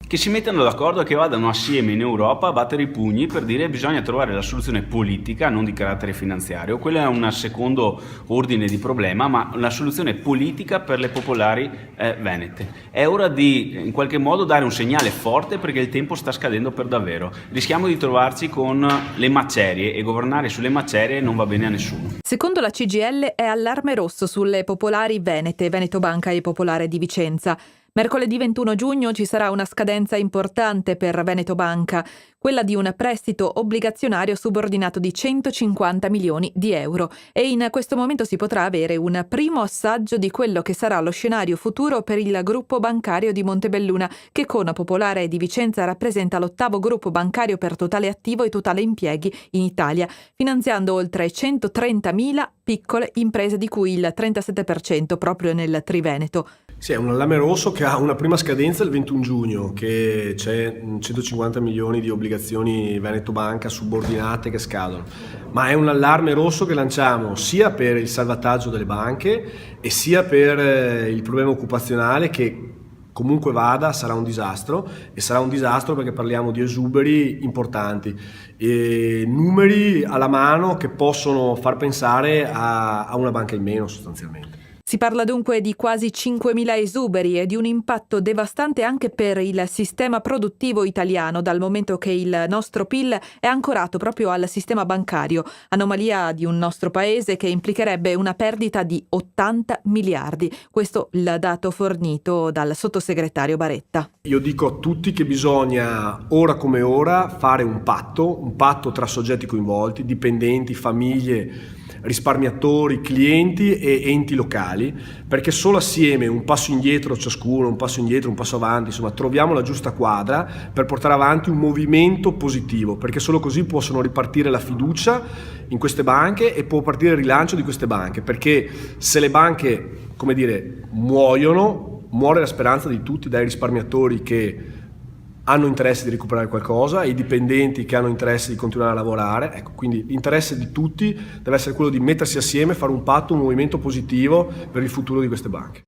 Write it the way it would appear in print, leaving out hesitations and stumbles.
che si mettano d'accordo e che vadano assieme in Europa a battere i pugni per dire che bisogna trovare la soluzione politica, non di carattere finanziario. Quello è un secondo ordine di problema, ma una soluzione politica per le popolari venete. È ora di in qualche modo dare un segnale forte, perché il tempo sta scadendo per davvero. Rischiamo di trovarci con le macerie, e governare sulle macerie non va bene a nessuno. Secondo la CGIL è allarme rosso sulle popolari venete, Veneto Banca e Popolare di Vicenza. Mercoledì 21 giugno ci sarà una scadenza importante per Veneto Banca, quella di un prestito obbligazionario subordinato di 150 milioni di euro, e in questo momento si potrà avere un primo assaggio di quello che sarà lo scenario futuro per il gruppo bancario di Montebelluna, che con Popolare di Vicenza rappresenta l'8º gruppo bancario per totale attivo e totale impieghi in Italia, finanziando oltre 130.000 piccole imprese, di cui il 37% proprio nel Triveneto. Sì, è un allarme rosso che ha una prima scadenza il 21 giugno, che c'è 150 milioni di obbligazioni Veneto Banca subordinate che scadono, ma è un allarme rosso che lanciamo sia per il salvataggio delle banche e sia per il problema occupazionale, che comunque vada sarà un disastro, e sarà un disastro perché parliamo di esuberi importanti e numeri alla mano che possono far pensare a una banca in meno sostanzialmente. Si parla dunque di quasi 5.000 esuberi e di un impatto devastante anche per il sistema produttivo italiano, dal momento che il nostro PIL è ancorato proprio al sistema bancario, anomalia di un nostro paese che implicherebbe una perdita di 80 miliardi. Questo il dato fornito dal sottosegretario Baretta. Io dico a tutti che bisogna, ora come ora, fare un patto tra soggetti coinvolti, dipendenti, famiglie, risparmiatori, clienti e enti locali, perché solo assieme, un passo indietro ciascuno, un passo indietro, un passo avanti, insomma troviamo la giusta quadra per portare avanti un movimento positivo, perché solo così possono ripartire la fiducia in queste banche e può partire il rilancio di queste banche, perché se le banche, come dire, muore la speranza di tutti, dai risparmiatori che hanno interesse di recuperare qualcosa, i dipendenti che hanno interesse di continuare a lavorare. Ecco, quindi l'interesse di tutti deve essere quello di mettersi assieme, fare un patto, un movimento positivo per il futuro di queste banche.